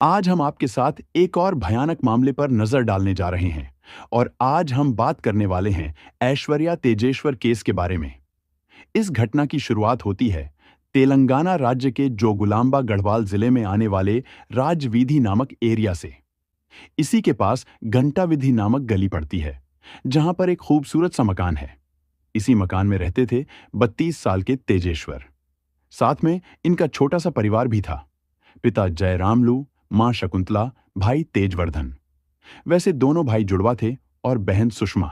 आज हम आपके साथ एक और भयानक मामले पर नजर डालने जा रहे हैं और आज हम बात करने वाले हैं ऐश्वर्या तेजेश्वर केस के बारे में। इस घटना की शुरुआत होती है तेलंगाना राज्य के जोगुलांबा गढ़वाल जिले में आने वाले राजवीधि नामक एरिया से। इसी के पास घंटा विधि नामक गली पड़ती है, जहां पर एक खूबसूरत सा मकान है। इसी मकान में रहते थे 32 साल के तेजेश्वर। साथ में इनका छोटा सा परिवार भी था। पिता जयरामलू, मां शकुंतला, भाई तेजवर्धन। वैसे दोनों भाई जुड़वा थे और बहन सुषमा।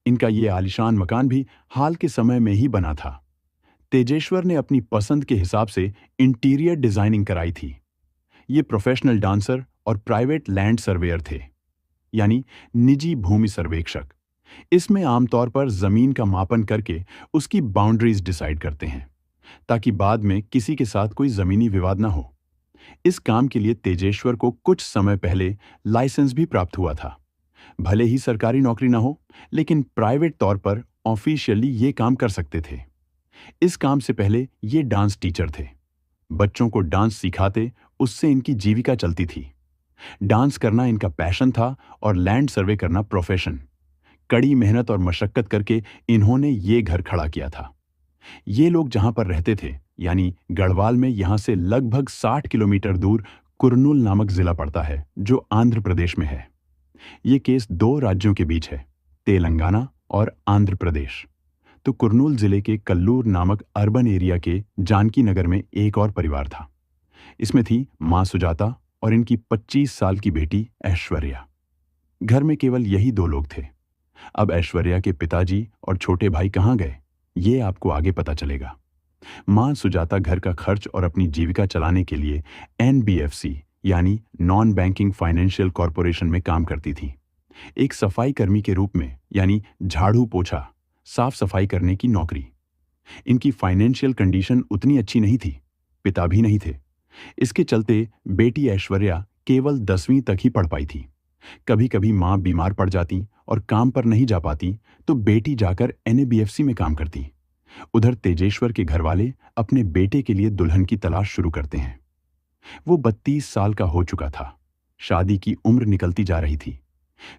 इनका ये आलीशान मकान भी हाल के समय में ही बना था। तेजेश्वर ने अपनी पसंद के हिसाब से इंटीरियर डिजाइनिंग कराई थी। ये प्रोफेशनल डांसर और प्राइवेट लैंड सर्वेयर थे, यानी निजी भूमि सर्वेक्षक। इसमें आमतौर पर जमीन का मापन करके उसकी बाउंड्रीज डिसाइड करते हैं, ताकि बाद में किसी के साथ कोई जमीनी विवाद ना हो। इस काम के लिए तेजेश्वर को कुछ समय पहले लाइसेंस भी प्राप्त हुआ था। भले ही सरकारी नौकरी ना हो, लेकिन प्राइवेट तौर पर ऑफिशियली ये काम कर सकते थे। इस काम से पहले ये डांस टीचर थे। बच्चों को डांस सिखाते, उससे इनकी जीविका चलती थी। डांस करना इनका पैशन था और लैंड सर्वे करना प्रोफेशन। कड़ी मेहनत और मशक्कत करके इन्होंने ये घर खड़ा किया था। ये लोग जहां पर रहते थे, यानी गढ़वाल में, यहां से लगभग 60 किलोमीटर दूर कुर्नूल नामक जिला पड़ता है, जो आंध्र प्रदेश में है। ये केस दो राज्यों के बीच है, तेलंगाना और आंध्र प्रदेश। तो कुर्नूल जिले के कल्लूर नामक अर्बन एरिया के जानकी नगर में एक और परिवार था। इसमें थी मां सुजाता और इनकी 25 साल की बेटी ऐश्वर्या। घर में केवल यही दो लोग थे। अब ऐश्वर्या के पिताजी और छोटे भाई कहाँ गए, ये आपको आगे पता चलेगा। मां सुजाता घर का खर्च और अपनी जीविका चलाने के लिए एनबीएफसी यानी नॉन बैंकिंग फाइनेंशियल कॉरपोरेशन में काम करती थी, एक सफाई कर्मी के रूप में, यानी झाड़ू पोछा, साफ सफाई करने की नौकरी। इनकी फाइनेंशियल कंडीशन उतनी अच्छी नहीं थी, पिता भी नहीं थे। इसके चलते बेटी ऐश्वर्या केवल 10वीं तक ही पढ़ पाई थी। कभी कभी मां बीमार पड़ जाती और काम पर नहीं जा पाती, तो बेटी जाकर एनबीएफसी में काम करती। उधर तेजेश्वर के घरवाले अपने बेटे के लिए दुल्हन की तलाश शुरू करते हैं। वो 32 साल का हो चुका था। शादी की उम्र निकलती जा रही थी।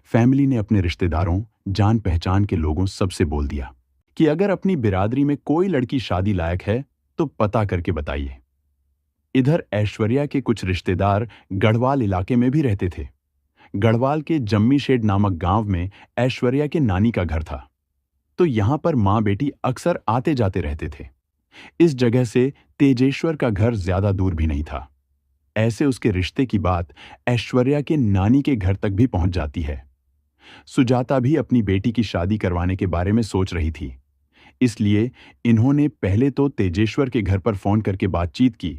फैमिली ने अपने रिश्तेदारों, जान पहचान के लोगों सबसे बोल दिया कि अगर अपनी बिरादरी में कोई लड़की शादी लायक है तो पता करके बताइए। इधर ऐश्वर्या के कुछ रिश्तेदार गढ़वाल इलाके में भी रहते थे। गढ़वाल के जम्मीशेड नामक गांव में ऐश्वर्या के नानी का घर था, तो यहां पर मां बेटी अक्सर आते जाते रहते थे। इस जगह से तेजेश्वर का घर ज्यादा दूर भी नहीं था। ऐसे उसके रिश्ते की बात ऐश्वर्या के नानी के घर तक भी पहुंच जाती है। सुजाता भी अपनी बेटी की शादी करवाने के बारे में सोच रही थी, इसलिए इन्होंने पहले तो तेजेश्वर के घर पर फोन करके बातचीत की।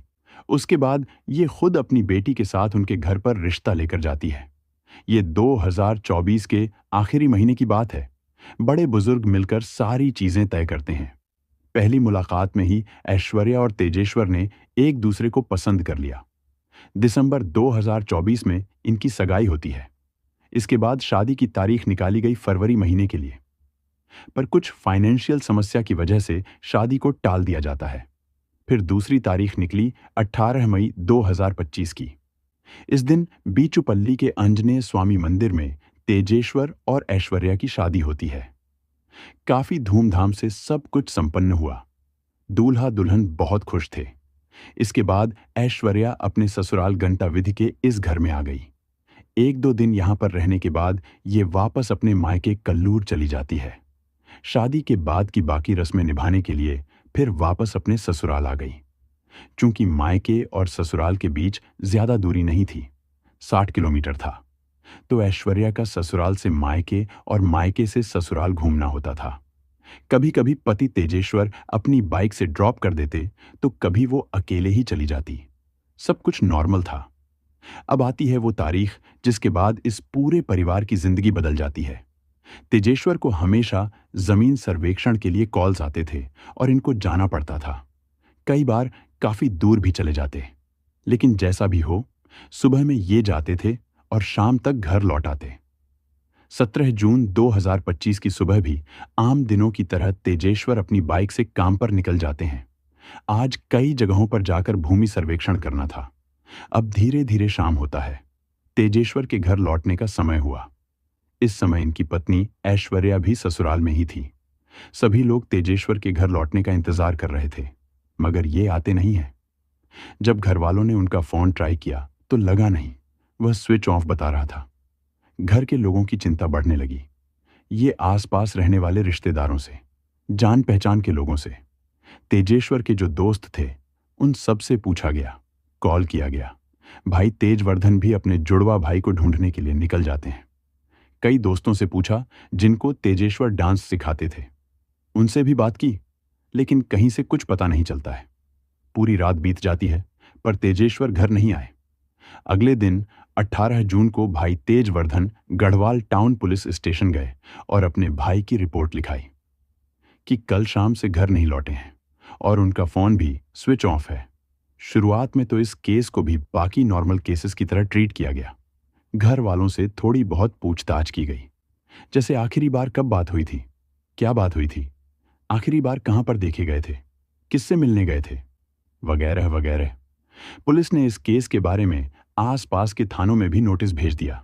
उसके बाद ये खुद अपनी बेटी के साथ उनके घर पर रिश्ता लेकर जाती है। ये 2024 के आखिरी महीने की बात है। बड़े बुजुर्ग मिलकर सारी चीजें तय करते हैं। पहली मुलाकात में ही ऐश्वर्या और तेजेश्वर ने एक दूसरे को पसंद कर लिया। दिसंबर 2024 में इनकी सगाई होती है। इसके बाद शादी की तारीख निकाली गई फरवरी महीने के लिए, पर कुछ फाइनेंशियल समस्या की वजह से शादी को टाल दिया जाता है। फिर दूसरी तारीख निकली 18 मई 2025 की। इस दिन बीचूपल्ली के आंजनेय स्वामी मंदिर में तेजेश्वर और ऐश्वर्या की शादी होती है। काफी धूमधाम से सब कुछ संपन्न हुआ। दूल्हा दुल्हन बहुत खुश थे। इसके बाद ऐश्वर्या अपने ससुराल घंटा विधि के इस घर में आ गई। एक दो दिन यहां पर रहने के बाद ये वापस अपने मायके कल्लूर चली जाती है। शादी के बाद की बाकी रस्में निभाने के लिए फिर वापस अपने ससुराल आ गई। चूंकि मायके और ससुराल के बीच ज्यादा दूरी नहीं थी, 60 किलोमीटर था, तो ऐश्वर्या का ससुराल से मायके और मायके से ससुराल घूमना होता था। कभी कभी पति तेजेश्वर अपनी बाइक से ड्रॉप कर देते, तो कभी वो अकेले ही चली जाती। सब कुछ नॉर्मल था। अब आती है वो तारीख जिसके बाद इस पूरे परिवार की जिंदगी बदल जाती है। तेजेश्वर को हमेशा जमीन सर्वेक्षण के लिए कॉल्स आते थे और इनको जाना पड़ता था। कई बार काफी दूर भी चले जाते, लेकिन जैसा भी हो, सुबह में ये जाते थे और शाम तक घर लौट आते। 17 जून 2025 की सुबह भी आम दिनों की तरह तेजेश्वर अपनी बाइक से काम पर निकल जाते हैं। आज कई जगहों पर जाकर भूमि सर्वेक्षण करना था। अब धीरे धीरे शाम होता है। तेजेश्वर के घर लौटने का समय हुआ। इस समय इनकी पत्नी ऐश्वर्या भी ससुराल में ही थी। सभी लोग तेजेश्वर के घर लौटने का इंतजार कर रहे थे, मगर ये आते नहीं हैं। जब घर वालों ने उनका फोन ट्राई किया तो लगा नहीं, वह स्विच ऑफ बता रहा था। घर के लोगों की चिंता बढ़ने लगी। ये आसपास रहने वाले रिश्तेदारों से, जान पहचान के लोगों से, तेजेश्वर के जो दोस्त थे उन सब से पूछा गया, कॉल किया गया। भाई तेजवर्धन भी अपने जुड़वा भाई को ढूंढने के लिए निकल जाते हैं। कई दोस्तों से पूछा जिनको तेजेश्वर डांस सिखाते थे, उनसे भी बात की, लेकिन कहीं से कुछ पता नहीं चलता है। पूरी रात बीत जाती है, पर तेजेश्वर घर नहीं आए। अगले दिन 18 जून को भाई तेजवर्धन गढ़वाल टाउन पुलिस स्टेशन गए और अपने भाई की रिपोर्ट लिखाई कि कल शाम से घर नहीं लौटे हैं और उनका फोन भी स्विच ऑफ है। शुरुआत में तो इस केस को भी बाकी नॉर्मल केसेस की तरह ट्रीट किया गया। घर वालों से थोड़ी बहुत पूछताछ की गई, जैसे आखिरी बार कब बात हुई थी, क्या बात हुई थी, आखिरी बार कहां पर देखे गए थे, किससे मिलने गए थे, वगैरह वगैरह। पुलिस ने इस केस के बारे में आसपास के थानों में भी नोटिस भेज दिया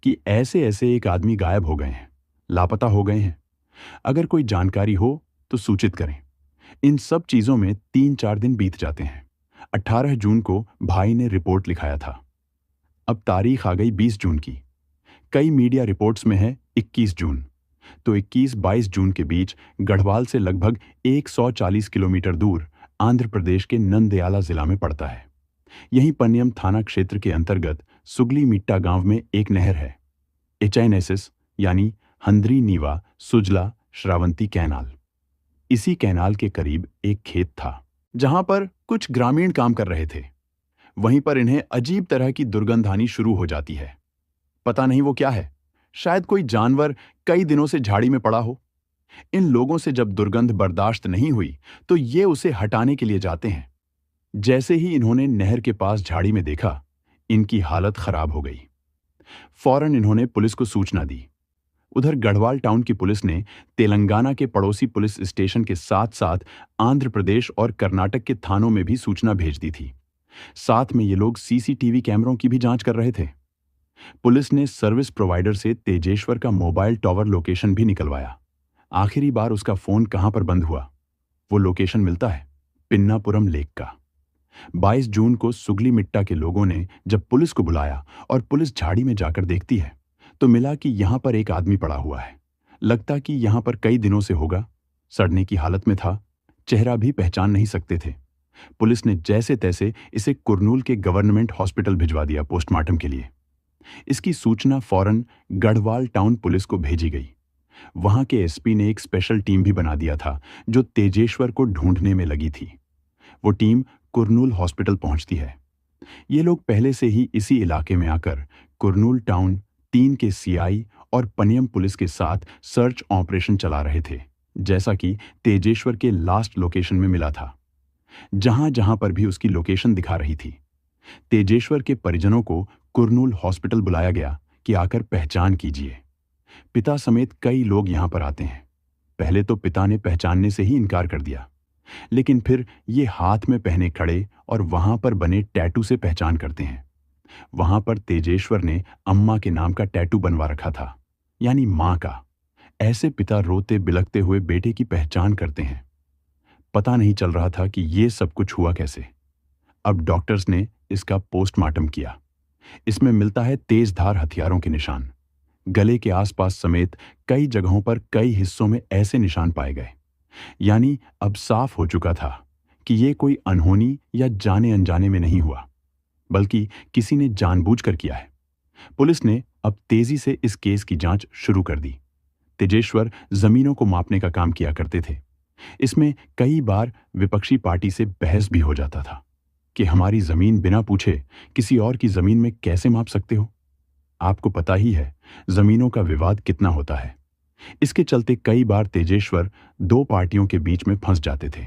कि ऐसे ऐसे एक आदमी गायब हो गए हैं, लापता हो गए हैं। अगर कोई जानकारी हो तो सूचित करें। इन सब चीजों में 3-4 दिन बीत जाते हैं। 18 जून को भाई ने रिपोर्ट लिखाया था। अब तारीख आ गई 20 जून की। कई मीडिया रिपोर्ट्स में है 21 जून। तो 21-22 जून के बीच गढ़वाल से लगभग 140 किलोमीटर दूर आंध्र प्रदेश के नंदयाला जिला में पड़ता है। यहीं पन्नियम थाना क्षेत्र के अंतर्गत सुगली मिट्टा गांव में एक नहर है, एचआईनेसिस यानी हंद्री नीवा सुजला श्रावंती कैनाल। इसी कैनाल के करीब एक खेत था जहां पर कुछ ग्रामीण काम कर रहे थे। वहीं पर इन्हें अजीब तरह की दुर्गंध आनी शुरू हो जाती है। पता नहीं वो क्या है, शायद कोई जानवर कई दिनों से झाड़ी में पड़ा हो। इन लोगों से जब दुर्गंध बर्दाश्त नहीं हुई तो ये उसे हटाने के लिए जाते हैं। जैसे ही इन्होंने नहर के पास झाड़ी में देखा, इनकी हालत खराब हो गई। फौरन इन्होंने पुलिस को सूचना दी। उधर गढ़वाल टाउन की पुलिस ने तेलंगाना के पड़ोसी पुलिस स्टेशन के साथ साथ आंध्र प्रदेश और कर्नाटक के थानों में भी सूचना भेज दी थी। साथ में ये लोग सीसीटीवी कैमरों की भी जांच कर रहे थे। पुलिस ने सर्विस प्रोवाइडर से तेजेश्वर का मोबाइल टॉवर लोकेशन भी निकलवाया। आखिरी बार उसका फोन कहां पर बंद हुआ, वो लोकेशन मिलता है पिन्नापुरम लेक का। 22 जून को सुगली मिट्टा के लोगों ने जब पुलिस को बुलाया और पुलिस झाड़ी में जाकर देखती है तो मिला कि यहां पर एक आदमी पड़ा हुआ है। लगता कि यहां पर कई दिनों से होगा, सड़ने की हालत में था, चेहरा भी पहचान नहीं सकते थे। पुलिस ने जैसे तैसे इसे कुरनूल के गवर्नमेंट हॉस्पिटल भिजवा दिया पोस्टमार्टम के लिए। इसकी सूचना फौरन गढ़वाल टाउन पुलिस को भेजी गई। वहां के एसपी ने एक स्पेशल टीम भी बना दिया था जो तेजेश्वर को ढूंढने में लगी थी। वो टीम कुरनूल हॉस्पिटल पहुंचती है। ये लोग पहले से ही इसी इलाके में आकर कुरनूल टाउन 3 के सीआई और पनियम पुलिस के साथ सर्च ऑपरेशन चला रहे थे, जैसा कि तेजेश्वर के लास्ट लोकेशन में मिला था। जहां जहां पर भी उसकी लोकेशन दिखा रही थी, तेजेश्वर के परिजनों को कुरनूल हॉस्पिटल बुलाया गया कि आकर पहचान कीजिए। पिता समेत कई लोग यहां पर आते हैं। पहले तो पिता ने पहचानने से ही इनकार कर दिया, लेकिन फिर ये हाथ में पहने कड़े और वहां पर बने टैटू से पहचान करते हैं। वहां पर तेजेश्वर ने अम्मा के नाम का टैटू बनवा रखा था, यानी मां का। ऐसे पिता रोते बिलखते हुए बेटे की पहचान करते हैं। पता नहीं चल रहा था कि ये सब कुछ हुआ कैसे। अब डॉक्टर्स ने इसका पोस्टमार्टम किया। इसमें मिलता है तेजधार हथियारों के निशान। गले के आसपास समेत कई जगहों पर कई हिस्सों में ऐसे निशान पाए गए। यानी अब साफ हो चुका था कि ये कोई अनहोनी या जाने अनजाने में नहीं हुआ, बल्कि किसी ने जानबूझकर किया है। पुलिस ने अब तेजी से इस केस की जांच शुरू कर दी। तेजेश्वर जमीनों को मापने का काम किया करते थे। इसमें कई बार विपक्षी पार्टी से बहस भी हो जाता था कि हमारी जमीन बिना पूछे किसी और की जमीन में कैसे माप सकते हो। आपको पता ही है जमीनों का विवाद कितना होता है। इसके चलते कई बार तेजेश्वर 2 पार्टियों के बीच में फंस जाते थे।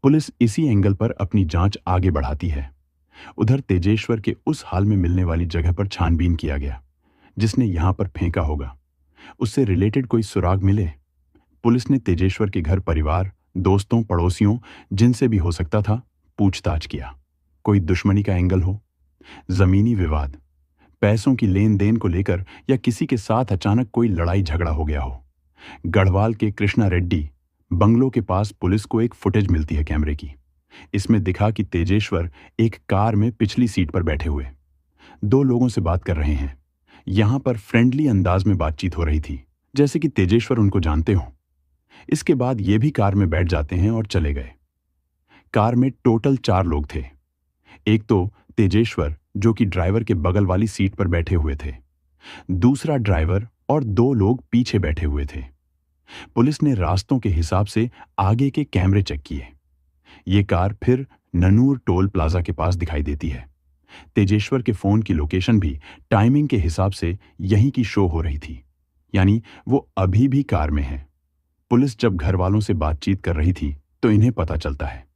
पुलिस इसी एंगल पर अपनी जांच आगे बढ़ाती है। उधर तेजेश्वर के उस हाल में मिलने वाली जगह पर छानबीन किया गया जिसने यहां पर फेंका होगा। उससे रिलेटेड कोई सुराग मिले। पुलिस ने तेजेश्वर के घर परिवार, दोस्तों, पड़ोसियों, जिनसे भी हो सकता था, पूछताछ किया। कोई दुश्मनी का एंगल हो, जमीनी विवाद, पैसों की लेन देन को लेकर या किसी के साथ अचानक कोई लड़ाई झगड़ा हो गया हो। गढ़वाल के कृष्णा रेड्डी बंगलों के पास पुलिस को एक फुटेज मिलती है कैमरे की। इसमें दिखा कि तेजेश्वर एक कार में पिछली सीट पर बैठे हुए दो लोगों से बात कर रहे हैं। यहां पर फ्रेंडली अंदाज में बातचीत हो रही थी, जैसे कि तेजेश्वर उनको जानते हो। इसके बाद ये भी कार में बैठ जाते हैं और चले गए। कार में टोटल 4 लोग थे। एक तो तेजेश्वर, जो कि ड्राइवर के बगल वाली सीट पर बैठे हुए थे, दूसरा ड्राइवर और 2 लोग पीछे बैठे हुए थे। पुलिस ने रास्तों के हिसाब से आगे के कैमरे चेक किए। ये कार फिर ननूर टोल प्लाजा के पास दिखाई देती है। तेजेश्वर के फोन की लोकेशन भी टाइमिंग के हिसाब से यहीं की शो हो रही थी, यानी वो अभी भी कार में है। पुलिस जब घर वालों से बातचीत कर रही थी तो इन्हें पता चलता है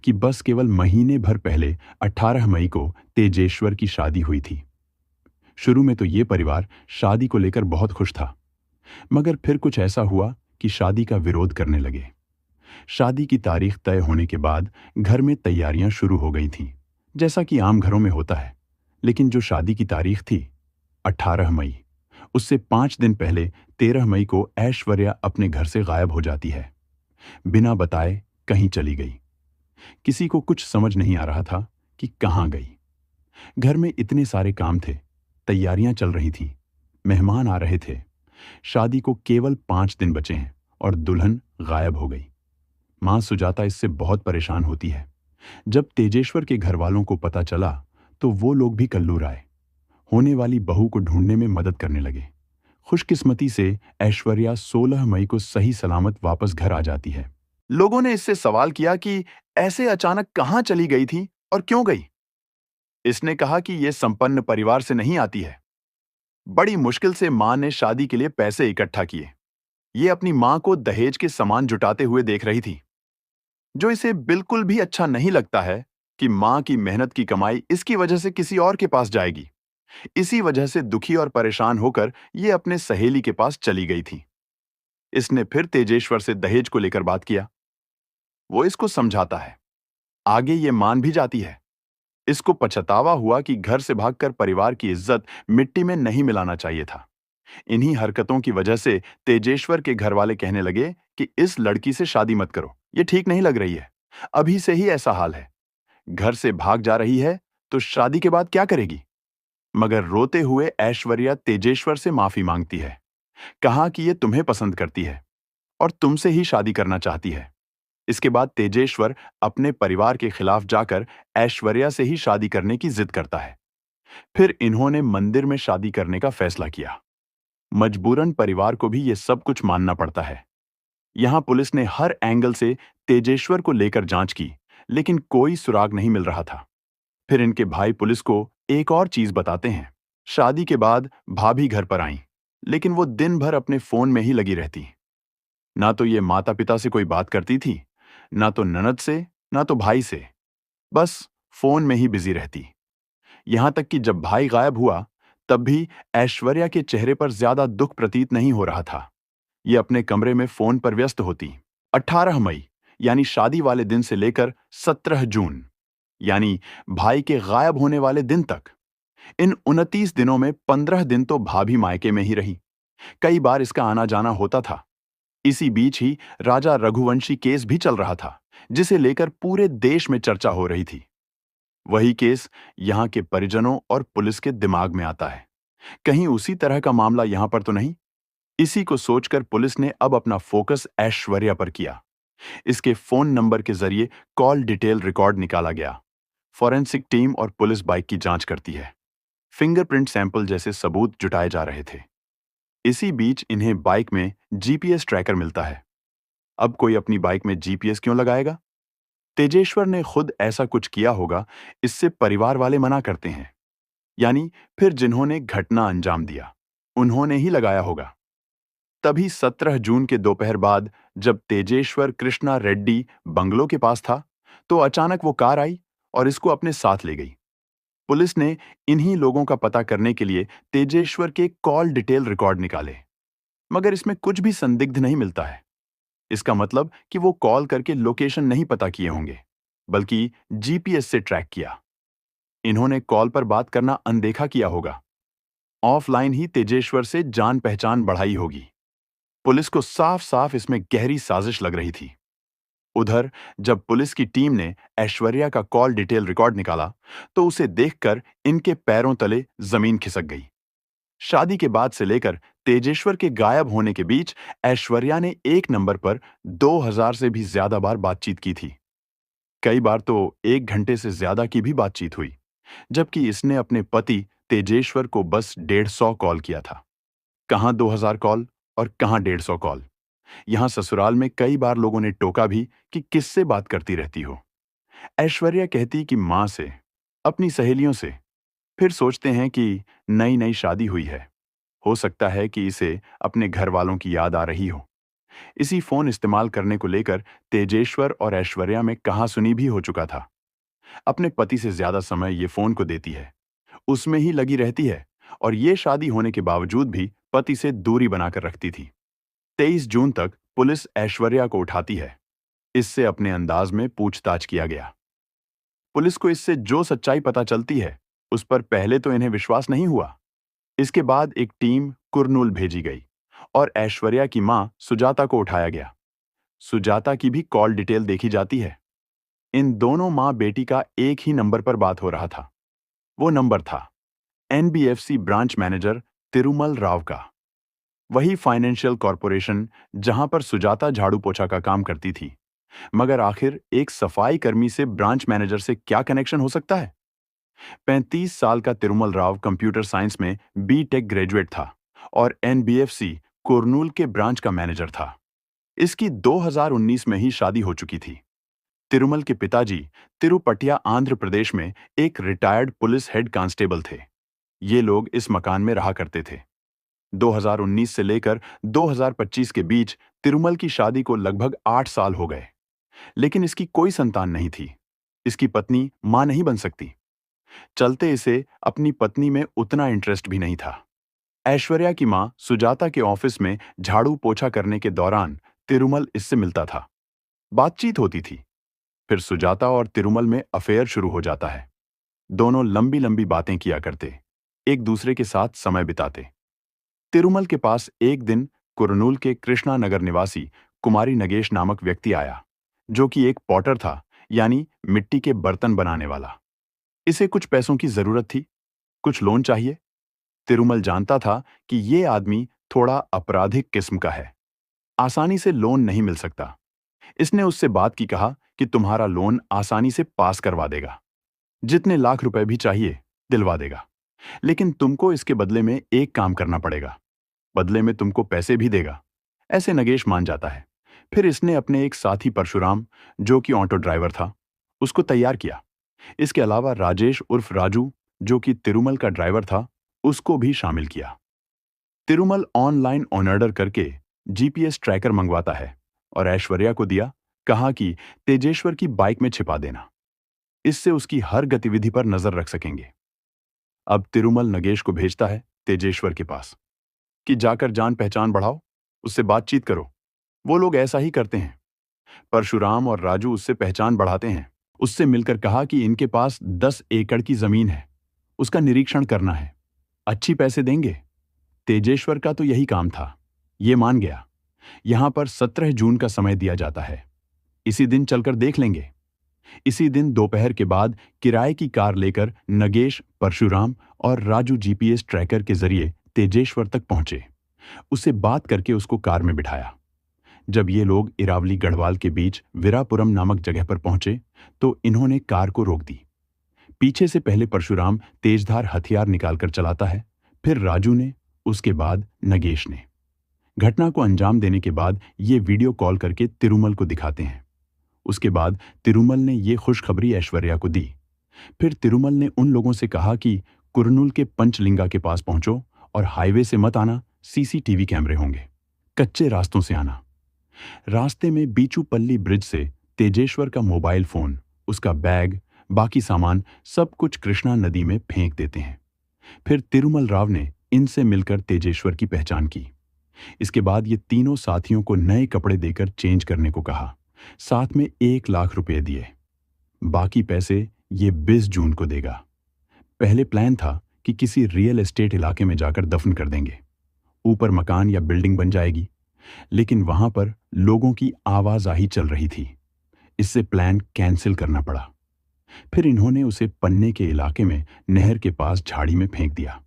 कि बस केवल महीने भर पहले 18 मई को तेजेश्वर की शादी हुई थी। शुरू में तो ये परिवार शादी को लेकर बहुत खुश था, मगर फिर कुछ ऐसा हुआ कि शादी का विरोध करने लगे। शादी की तारीख तय होने के बाद घर में तैयारियां शुरू हो गई थीं, जैसा कि आम घरों में होता है। लेकिन जो शादी की तारीख थी 18 मई, उससे 5 दिन पहले 13 मई को ऐश्वर्या अपने घर से गायब हो जाती है। बिना बताए कहीं चली गई। किसी को कुछ समझ नहीं आ रहा था कि कहां गई। घर में इतने सारे काम थे, तैयारियां चल रही थीं, मेहमान आ रहे थे। शादी को केवल 5 दिन बचे हैं और दुल्हन गायब हो गई। मां सुजाता इससे बहुत परेशान होती है। जब तेजेश्वर के घर वालों को पता चला तो वो लोग भी कल्लूर आए। होने वाली बहू को ढूंढने में मदद करने लगे। खुशकिस्मती से ऐश्वर्या 16 मई को सही सलामत वापस घर आ जाती है। लोगों ने इससे सवाल किया कि ऐसे अचानक कहां चली गई थी और क्यों गई। इसने कहा कि यह संपन्न परिवार से नहीं आती है। बड़ी मुश्किल से मां ने शादी के लिए पैसे इकट्ठा किए। ये अपनी मां को दहेज के सामान जुटाते हुए देख रही थी, जो इसे बिल्कुल भी अच्छा नहीं लगता है कि मां की मेहनत की कमाई इसकी वजह से किसी और के पास जाएगी। इसी वजह से दुखी और परेशान होकर ये अपने सहेली के पास चली गई थी। इसने फिर तेजेश्वर से दहेज को लेकर बात किया। वो इसको समझाता है। आगे ये मान भी जाती है। इसको पछतावा हुआ कि घर से भागकर परिवार की इज्जत मिट्टी में नहीं मिलाना चाहिए था। इन्हीं हरकतों की वजह से तेजेश्वर के घर वाले कहने लगे कि इस लड़की से शादी मत करो, ये ठीक नहीं लग रही है। अभी से ही ऐसा हाल है। घर से भाग जा रही है तो शादी के बाद क्या करेगी। मगर रोते हुए ऐश्वर्या तेजेश्वर से माफी मांगती है। कहा कि ये तुम्हें पसंद करती है और तुमसे ही शादी करना चाहती है। इसके बाद तेजेश्वर अपने परिवार के खिलाफ जाकर ऐश्वर्या से ही शादी करने की जिद करता है। फिर इन्होंने मंदिर में शादी करने का फैसला किया। मजबूरन परिवार को भी ये सब कुछ मानना पड़ता है। यहां पुलिस ने हर एंगल से तेजेश्वर को लेकर जांच की, लेकिन कोई सुराग नहीं मिल रहा था। फिर इनके भाई पुलिस को एक और चीज बताते हैं। शादी के बाद भाभी घर पर आईं, लेकिन वो दिन भर अपने फोन में ही लगी रहती। ना तो ये माता पिता से कोई बात करती थी, ना तो ननद से, ना तो भाई से। बस फोन में ही बिजी रहती। यहां तक कि जब भाई गायब हुआ तब भी ऐश्वर्या के चेहरे पर ज्यादा दुख प्रतीत नहीं हो रहा था। ये अपने कमरे में फोन पर व्यस्त होती। 18 मई यानी शादी वाले दिन से लेकर 17 जून यानी भाई के गायब होने वाले दिन तक, इन 29 दिनों में 15 दिन तो भाभी मायके में ही रही। कई बार इसका आना जाना होता था। इसी बीच ही राजा रघुवंशी केस भी चल रहा था, जिसे लेकर पूरे देश में चर्चा हो रही थी। वही केस यहां के परिजनों और पुलिस के दिमाग में आता है। कहीं उसी तरह का मामला यहां पर तो नहीं। इसी को सोचकर पुलिस ने अब अपना फोकस ऐश्वर्या पर किया। इसके फोन नंबर के जरिए कॉल डिटेल रिकॉर्ड निकाला गया। फॉरेंसिक टीम और पुलिस बाइक की जांच करती है। फिंगरप्रिंट सैंपल जैसे सबूत जुटाए जा रहे थे। इसी बीच इन्हें बाइक में जीपीएस ट्रैकर मिलता है। अब कोई अपनी बाइक में जीपीएस क्यों लगाएगा? तेजेश्वर ने खुद ऐसा कुछ किया होगा, इससे परिवार वाले मना करते हैं। यानी फिर जिन्होंने घटना अंजाम दिया, उन्होंने ही लगाया होगा। तभी 17 जून के दोपहर बाद जब तेजेश्वर कृष्णा रेड्डी बंगलों के पास था, तो अचानक वो कार आई और इसको अपने साथ ले गई। पुलिस ने इन्हीं लोगों का पता करने के लिए तेजेश्वर के कॉल डिटेल रिकॉर्ड निकाले, मगर इसमें कुछ भी संदिग्ध नहीं मिलता है। इसका मतलब कि वो कॉल करके लोकेशन नहीं पता किए होंगे, बल्कि जीपीएस से ट्रैक किया। इन्होंने कॉल पर बात करना अनदेखा किया होगा। ऑफलाइन ही तेजेश्वर से जान पहचान बढ़ाई होगी। पुलिस को साफ साफ इसमें गहरी साजिश लग रही थी। उधर जब पुलिस की टीम ने ऐश्वर्या का कॉल डिटेल रिकॉर्ड निकाला तो उसे देखकर इनके पैरों तले जमीन खिसक गई। शादी के बाद से लेकर तेजेश्वर के गायब होने के बीच ऐश्वर्या ने एक नंबर पर 2000 से भी ज्यादा बार बातचीत की थी। कई बार तो 1 घंटे से ज्यादा की भी बातचीत हुई, जबकि इसने अपने पति तेजेश्वर को बस 150 कॉल किया था। कहां 2000 कॉल और कहां 150 कॉल। यहां ससुराल में कई बार लोगों ने टोका भी कि किससे बात करती रहती हो। ऐश्वर्या कहती कि मां से, अपनी सहेलियों से। फिर सोचते हैं कि नई नई शादी हुई है, हो सकता है कि इसे अपने घर वालों की याद आ रही हो। इसी फोन इस्तेमाल करने को लेकर तेजेश्वर और ऐश्वर्या में कहासुनी भी हो चुका था। अपने पति से ज्यादा समय ये फोन को देती है, उसमें ही लगी रहती है और ये शादी होने के बावजूद भी पति से दूरी बनाकर रखती थी। 23 जून तक पुलिस ऐश्वर्या को उठाती है। इससे अपने अंदाज में पूछताछ किया गया। पुलिस को इससे जो सच्चाई पता चलती है उस पर पहले तो इन्हें विश्वास नहीं हुआ। इसके बाद एक टीम कुरनूल भेजी गई और ऐश्वर्या की मां सुजाता को उठाया गया। सुजाता की भी कॉल डिटेल देखी जाती है। इन दोनों मां बेटी का एक ही नंबर पर बात हो रहा था। वो नंबर था NBFC branch manager Tirumal Rao का, वही फाइनेंशियल कॉरपोरेशन जहां पर सुजाता झाड़ू पोछा का काम करती थी। मगर आखिर एक सफाई कर्मी से ब्रांच मैनेजर से क्या कनेक्शन हो सकता है? 35 साल का तिरुमल राव कंप्यूटर साइंस में बीटेक ग्रेजुएट था और एनबीएफसी कुरनूल के ब्रांच का मैनेजर था। इसकी 2019 में ही शादी हो चुकी थी। तिरुमल के पिताजी तिरुपटिया आंध्र प्रदेश में एक रिटायर्ड पुलिस हेड कांस्टेबल थे। ये लोग इस मकान में रहा करते थे। 2019 से लेकर 2025 के बीच तिरुमल की शादी को लगभग 8 साल हो गए, लेकिन इसकी कोई संतान नहीं थी। इसकी पत्नी मां नहीं बन सकती। चलते इसे अपनी पत्नी में उतना इंटरेस्ट भी नहीं था। ऐश्वर्या की मां सुजाता के ऑफिस में झाड़ू पोछा करने के दौरान तिरुमल इससे मिलता था। बातचीत होती थी। फिर सुजाता और तिरुमल में अफेयर शुरू हो जाता है। दोनों लंबी लंबी बातें किया करते, एक दूसरे के साथ समय बिताते। तिरुमल के पास एक दिन कुरनूल के कृष्णा नगर निवासी कुमारी नगेश नामक व्यक्ति आया, जो कि एक पॉटर था, यानी मिट्टी के बर्तन बनाने वाला। इसे कुछ पैसों की जरूरत थी, कुछ लोन चाहिए। तिरुमल जानता था कि ये आदमी थोड़ा आपराधिक किस्म का है, आसानी से लोन नहीं मिल सकता। इसने उससे बात की, कहा कि तुम्हारा लोन आसानी से पास करवा देगा, जितने लाख रुपए भी चाहिए दिलवा देगा, लेकिन तुमको इसके बदले में एक काम करना पड़ेगा, बदले में तुमको पैसे भी देगा। ऐसे नगेश मान जाता है। फिर इसने अपने एक साथी परशुराम, जो कि ऑटो ड्राइवर था, उसको तैयार किया। इसके अलावा राजेश उर्फ राजू, जो कि तिरुमल का ड्राइवर था, उसको भी शामिल किया। तिरुमल ऑनलाइन ऑर्डर करके जीपीएस ट्रैकर मंगवाता है और ऐश्वर्या को दिया, कहा कि तेजेश्वर की बाइक में छिपा देना, इससे उसकी हर गतिविधि पर नजर रख सकेंगे। अब तिरुमल नगेश को भेजता है तेजेश्वर के पास कि जाकर जान पहचान बढ़ाओ, उससे बातचीत करो। वो लोग ऐसा ही करते हैं। परशुराम और राजू उससे पहचान बढ़ाते हैं। उससे मिलकर कहा कि इनके पास 10 एकड़ की जमीन है, उसका निरीक्षण करना है, अच्छी पैसे देंगे। तेजेश्वर का तो यही काम था, ये मान गया। यहां पर 17 जून का समय दिया जाता है, इसी दिन चलकर देख लेंगे। इसी दिन दोपहर के बाद किराए की कार लेकर नगेश, परशुराम और राजू जीपीएस ट्रैकर के जरिए तेजेश्वर तक पहुंचे। उससे बात करके उसको कार में बिठाया। जब ये लोग इरावली गढ़वाल के बीच वीरापुरम नामक जगह पर पहुंचे तो इन्होंने कार को रोक दी। पीछे से पहले परशुराम तेजधार हथियार निकालकर चलाता है, फिर राजू ने, उसके बाद नगेश ने। घटना को अंजाम देने के बाद ये वीडियो कॉल करके तिरुमल को दिखाते हैं। उसके बाद तिरुमल ने ये खुशखबरी ऐश्वर्या को दी। फिर तिरुमल ने उन लोगों से कहा कि कुरनूल के पंचलिंगा के पास पहुंचो और हाईवे से मत आना, सीसीटीवी कैमरे होंगे, कच्चे रास्तों से आना। रास्ते में बीचूपल्ली ब्रिज से तेजेश्वर का मोबाइल फोन, उसका बैग, बाकी सामान सब कुछ कृष्णा नदी में फेंक देते हैं। फिर तिरुमल राव ने इनसे मिलकर तेजेश्वर की पहचान की। इसके बाद ये तीनों साथियों को नए कपड़े देकर चेंज करने को कहा, साथ में 1 लाख रुपए दिए। बाकी पैसे ये 20 जून को देगा। पहले प्लान था कि किसी रियल एस्टेट इलाके में जाकर दफन कर देंगे। ऊपर मकान या बिल्डिंग बन जाएगी। लेकिन वहां पर लोगों की आवाजाही चल रही थी। इससे प्लान कैंसिल करना पड़ा। फिर इन्होंने उसे पन्ने के इलाके में नहर के पास झाड़ी में फेंक दिया।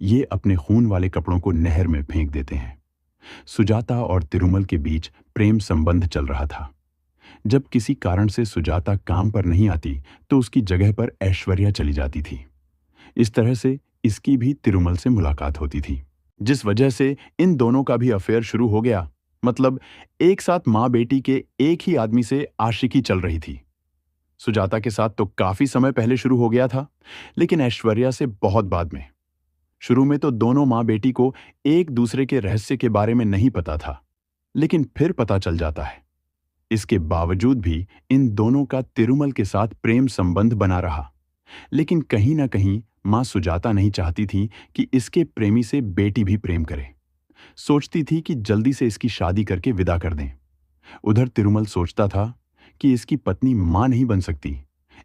ये अपने खून वाले कपड़ों को नहर में फेंक देते हैं। सुजाता और तिरुमल के बीच प्रेम संबंध चल रहा था। जब किसी कारण से सुजाता काम पर नहीं आती तो उसकी जगह पर ऐश्वर्या चली जाती थी। इस तरह से इसकी भी तिरुमल से मुलाकात होती थी, जिस वजह से इन दोनों का भी अफेयर शुरू हो गया। मतलब एक साथ माँ बेटी के एक ही आदमी से आशिकी चल रही थी। सुजाता के साथ तो काफी समय पहले शुरू हो गया था, लेकिन ऐश्वर्या से बहुत बाद में। शुरू में तो दोनों माँ बेटी को एक दूसरे के रहस्य के बारे में नहीं पता था, लेकिन फिर पता चल जाता है। इसके बावजूद भी इन दोनों का तिरुमल के साथ प्रेम संबंध बना रहा। लेकिन कहीं ना कहीं मां सुजाता नहीं चाहती थी कि इसके प्रेमी से बेटी भी प्रेम करे। सोचती थी कि जल्दी से इसकी शादी करके विदा कर दें। उधर तिरुमल सोचता था कि इसकी पत्नी मां नहीं बन सकती,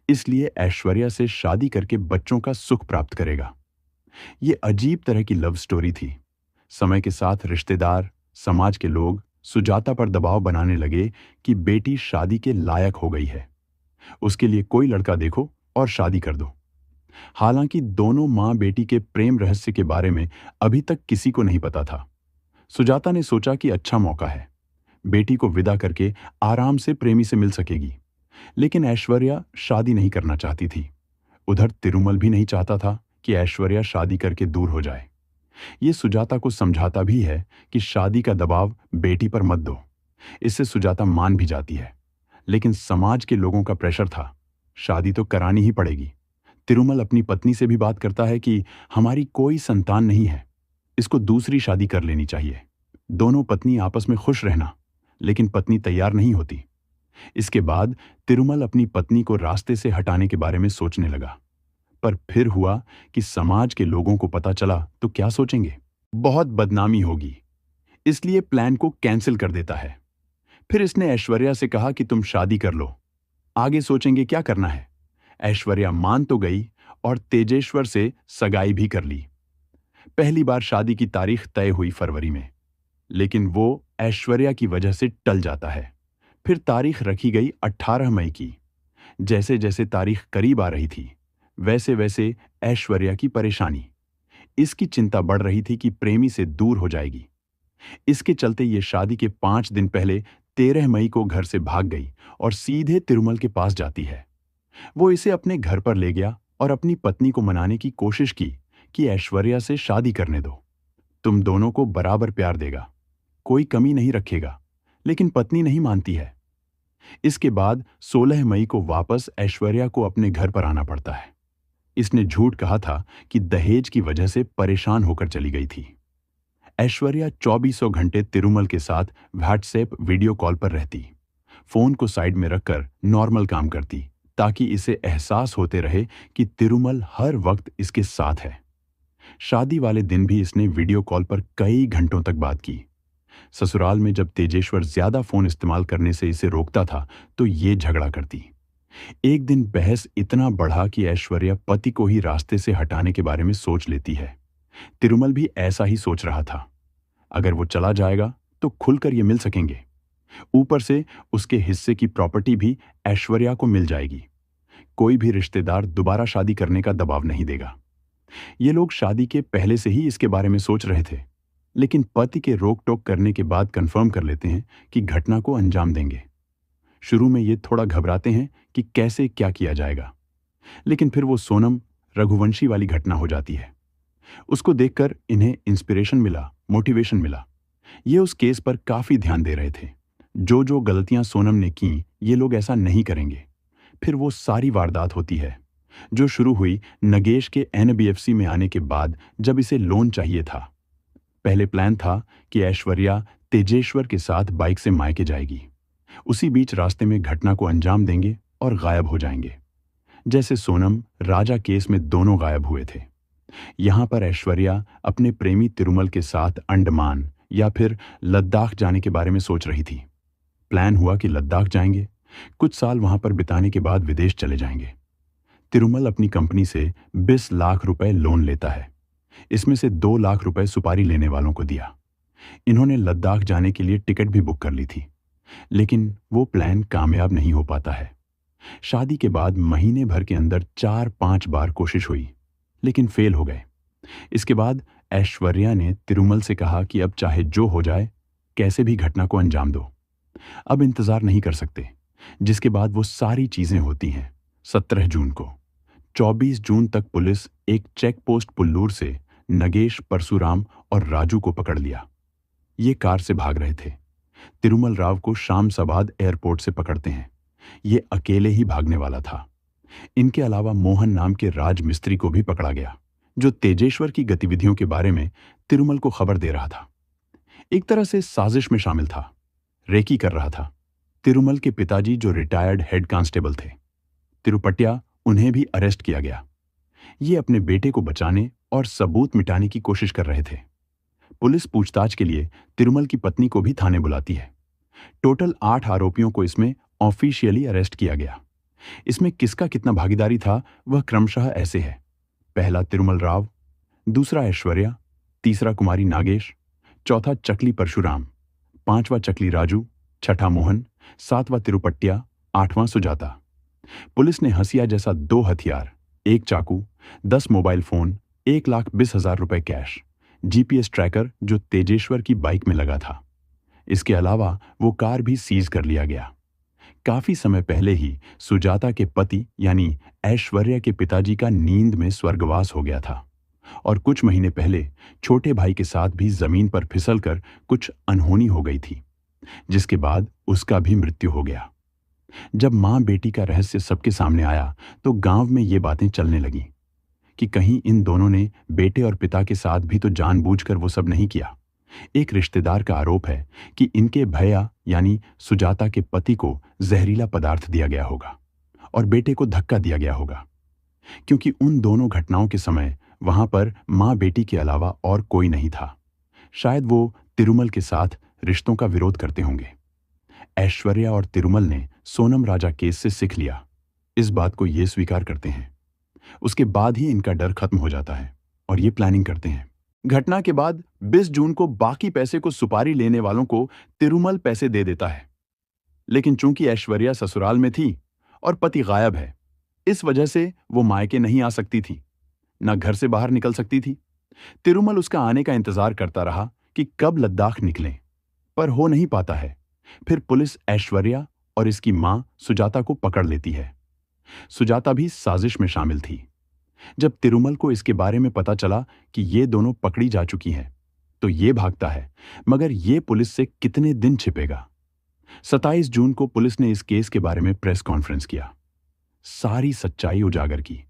इसलिए ऐश्वर्या से शादी करके बच्चों का सुख प्राप्त करेगा। ये अजीब तरह की लव स्टोरी थी। समय के साथ रिश्तेदार, समाज के लोग सुजाता पर दबाव बनाने लगे कि बेटी शादी के लायक हो गई है, उसके लिए कोई लड़का देखो और शादी कर दो। हालांकि दोनों मां बेटी के प्रेम रहस्य के बारे में अभी तक किसी को नहीं पता था। सुजाता ने सोचा कि अच्छा मौका है, बेटी को विदा करके आराम से प्रेमी से मिल सकेगी। लेकिन ऐश्वर्या शादी नहीं करना चाहती थी। उधर तिरुमल भी नहीं चाहता था कि ऐश्वर्या शादी करके दूर हो जाए। ये सुजाता को समझाता भी है कि शादी का दबाव बेटी पर मत दो। इससे सुजाता मान भी जाती है, लेकिन समाज के लोगों का प्रेशर था, शादी तो करानी ही पड़ेगी। तिरुमल अपनी पत्नी से भी बात करता है कि हमारी कोई संतान नहीं है, इसको दूसरी शादी कर लेनी चाहिए। दोनों पत्नी आपस में खुश रहना, लेकिन पत्नी तैयार नहीं होती। इसके बाद तिरुमल अपनी पत्नी को रास्ते से हटाने के बारे में सोचने लगा। पर फिर हुआ कि समाज के लोगों को पता चला तो क्या सोचेंगे, बहुत बदनामी होगी। इसलिए प्लान को कैंसिल कर देता है। फिर इसने ऐश्वर्या से कहा कि तुम शादी कर लो, आगे सोचेंगे क्या करना है। ऐश्वर्या मान तो गई और तेजेश्वर से सगाई भी कर ली। पहली बार शादी की तारीख तय हुई फरवरी में, लेकिन वो ऐश्वर्या की वजह से टल जाता है। फिर तारीख रखी गई 18 मई की। जैसे जैसे तारीख करीब आ रही थी, वैसे वैसे ऐश्वर्या की परेशानी, इसकी चिंता बढ़ रही थी कि प्रेमी से दूर हो जाएगी। इसके चलते ये शादी के 5 दिन पहले 13 मई को घर से भाग गई और सीधे तिरुमल के पास जाती है। वो इसे अपने घर पर ले गया और अपनी पत्नी को मनाने की कोशिश की कि ऐश्वर्या से शादी करने दो, तुम दोनों को बराबर प्यार देगा, कोई कमी नहीं रखेगा। लेकिन पत्नी नहीं मानती है। इसके बाद 16 मई को वापस ऐश्वर्या को अपने घर पर आना पड़ता है। इसने झूठ कहा था कि दहेज की वजह से परेशान होकर चली गई थी। ऐश्वर्या 2400 घंटे तिरुमल के साथ व्हाट्सएप वीडियो कॉल पर रहती, फोन को साइड में रखकर नॉर्मल काम करती, ताकि इसे एहसास होते रहे कि तिरुमल हर वक्त इसके साथ है। शादी वाले दिन भी इसने वीडियो कॉल पर कई घंटों तक बात की। ससुराल में जब तेजेश्वर ज्यादा फोन इस्तेमाल करने से इसे रोकता था तो ये झगड़ा करती। एक दिन बहस इतना बढ़ा कि ऐश्वर्या पति को ही रास्ते से हटाने के बारे में सोच लेती है। तिरुमल भी ऐसा ही सोच रहा था। अगर वो चला जाएगा तो खुलकर ये मिल सकेंगे। ऊपर से उसके हिस्से की प्रॉपर्टी भी ऐश्वर्या को मिल जाएगी। कोई भी रिश्तेदार दोबारा शादी करने का दबाव नहीं देगा। ये लोग शादी के पहले से ही इसके बारे में सोच रहे थे, लेकिन पति के रोक टोक करने के बाद कंफर्म कर लेते हैं कि घटना को अंजाम देंगे। शुरू में ये थोड़ा घबराते हैं कि कैसे क्या किया जाएगा, लेकिन फिर वो सोनम रघुवंशी वाली घटना हो जाती है। उसको देखकर इन्हें इंस्पिरेशन मिला, मोटिवेशन मिला। ये उस केस पर काफी ध्यान दे रहे थे। जो जो गलतियां सोनम ने की, ये लोग ऐसा नहीं करेंगे। फिर वो सारी वारदात होती है जो शुरू हुई नगेश के एनबीएफसी में आने के बाद, जब इसे लोन चाहिए था। पहले प्लान था कि ऐश्वर्या तेजेश्वर के साथ बाइक से मायके जाएगी। उसी बीच रास्ते में घटना को अंजाम देंगे और गायब हो जाएंगे, जैसे सोनम राजा केस में दोनों गायब हुए थे। यहां पर ऐश्वर्या अपने प्रेमी तिरुमल के साथ अंडमान या फिर लद्दाख जाने के बारे में सोच रही थी। प्लान हुआ कि लद्दाख जाएंगे, कुछ साल वहां पर बिताने के बाद विदेश चले जाएंगे। तिरुमल अपनी कंपनी से 20 लाख रुपए लोन लेता है। इसमें से 2 लाख रुपए सुपारी लेने वालों को दिया। इन्होंने लद्दाख जाने के लिए टिकट भी बुक कर ली थी, लेकिन वो प्लान कामयाब नहीं हो पाता है। शादी के बाद महीने भर के अंदर 4-5 बार कोशिश हुई, लेकिन फेल हो गए। इसके बाद ऐश्वर्या ने तिरुमल से कहा कि अब चाहे जो हो जाए, कैसे भी घटना को अंजाम दो। अब इंतजार नहीं कर सकते। जिसके बाद वो सारी चीजें होती हैं। 17 जून को 24 जून तक पुलिस एक चेक पोस्ट पुल्लूर से नगेश, परशुराम और राजू को पकड़ लिया। ये कार से भाग रहे थे। तिरुमल राव को शामसाबाद एयरपोर्ट से पकड़ते हैं। ये अकेले ही भागने वाला था। इनके अलावा मोहन नाम के राज मिस्त्री को भी पकड़ा गया, जो तेजेश्वर की गतिविधियों के बारे में तिरुमल को खबर दे रहा था। एक तरह से साजिश में शामिल था, रेकी कर रहा था। तिरुमल के पिताजी जो रिटायर्ड हेड कांस्टेबल थे, तिरुपटिया, उन्हें भी अरेस्ट किया गया। ये अपने बेटे को बचाने और सबूत मिटाने की कोशिश कर रहे थे। पुलिस पूछताछ के लिए तिरुमल की पत्नी को भी थाने बुलाती है। टोटल 8 आरोपियों को इसमें ऑफिशियली अरेस्ट किया गया। इसमें किसका कितना भागीदारी था वह क्रमशः ऐसे है। पहला तिरुमल राव, दूसरा ऐश्वर्या, तीसरा कुमारी नागेश, चौथा चकली परशुराम, पांचवा चकली राजू, छठा मोहन, सातवां तिरुपट्टिया, आठवां सुजाता। पुलिस ने हसिया जैसा 2 हथियार, 1 चाकू, 10 मोबाइल फोन, 1,20,000 रुपए कैश, जीपीएस ट्रैकर जो तेजेश्वर की बाइक में लगा था। इसके अलावा वो कार भी सीज कर लिया गया। काफी समय पहले ही सुजाता के पति यानी ऐश्वर्या के पिताजी का नींद में स्वर्गवास हो गया था और कुछ महीने पहले छोटे भाई के साथ भी जमीन पर फिसलकर कुछ अनहोनी हो गई थी, जिसके बाद उसका भी मृत्यु हो गया। जब मां बेटी का रहस्य सबके सामने आया तो गांव में ये बातें चलने लगीं कि कहीं इन दोनों ने बेटे और पिता के साथ भी तो जानबूझकर वो सब नहीं किया। एक रिश्तेदार का आरोप है कि इनके भैया यानी सुजाता के पति को जहरीला पदार्थ दिया गया होगा और बेटे को धक्का दिया गया होगा, क्योंकि उन दोनों घटनाओं के समय वहां पर मां बेटी के अलावा और कोई नहीं था। शायद वो तिरुमल के साथ रिश्तों का विरोध करते होंगे। ऐश्वर्या और तिरुमल ने सोनम राजा केस से सीख लिया, इस बात को ये स्वीकार करते हैं। उसके बाद ही इनका डर खत्म हो जाता है और ये प्लानिंग करते हैं। घटना के बाद 20 जून को बाकी पैसे को सुपारी लेने वालों को तिरुमल पैसे दे देता है, लेकिन चूंकि ऐश्वर्या ससुराल में थी और पति गायब है, इस वजह से वो मायके नहीं आ सकती थी, न घर से बाहर निकल सकती थी। तिरुमल उसका आने का इंतजार करता रहा कि कब लद्दाख निकलें, पर हो नहीं पाता है। फिर पुलिस ऐश्वर्या और इसकी मां सुजाता को पकड़ लेती है। सुजाता भी साजिश में शामिल थी। जब तिरुमल को इसके बारे में पता चला कि ये दोनों पकड़ी जा चुकी हैं, तो ये भागता है, मगर ये पुलिस से कितने दिन छिपेगा। 27 जून को पुलिस ने इस केस के बारे में प्रेस कॉन्फ्रेंस किया, सारी सच्चाई उजागर की।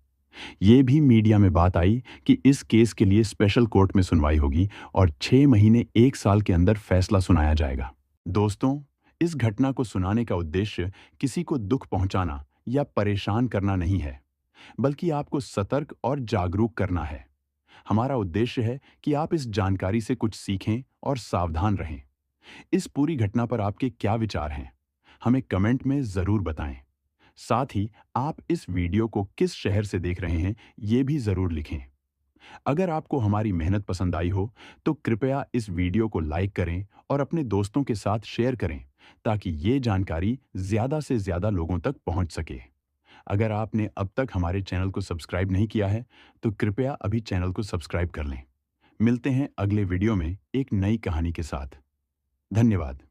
ये भी मीडिया में बात आई कि इस केस के लिए स्पेशल कोर्ट में सुनवाई होगी और 6 महीने 1 साल के अंदर फैसला सुनाया जाएगा। दोस्तों, इस घटना को सुनाने का उद्देश्य किसी को दुख पहुंचाना या परेशान करना नहीं है, बल्कि आपको सतर्क और जागरूक करना है। हमारा उद्देश्य है कि आप इस जानकारी से कुछ सीखें और सावधान रहें। इस पूरी घटना पर आपके क्या विचार हैं, हमें कमेंट में जरूर बताएं। साथ ही आप इस वीडियो को किस शहर से देख रहे हैं, ये भी जरूर लिखें। अगर आपको हमारी मेहनत पसंद आई हो तो कृपया इस वीडियो को लाइक करें और अपने दोस्तों के साथ शेयर करें, ताकि ये जानकारी ज्यादा से ज्यादा लोगों तक पहुंच सके। अगर आपने अब तक हमारे चैनल को सब्सक्राइब नहीं किया है तो कृपया अभी चैनल को सब्सक्राइब कर लें। मिलते हैं अगले वीडियो में एक नई कहानी के साथ। धन्यवाद।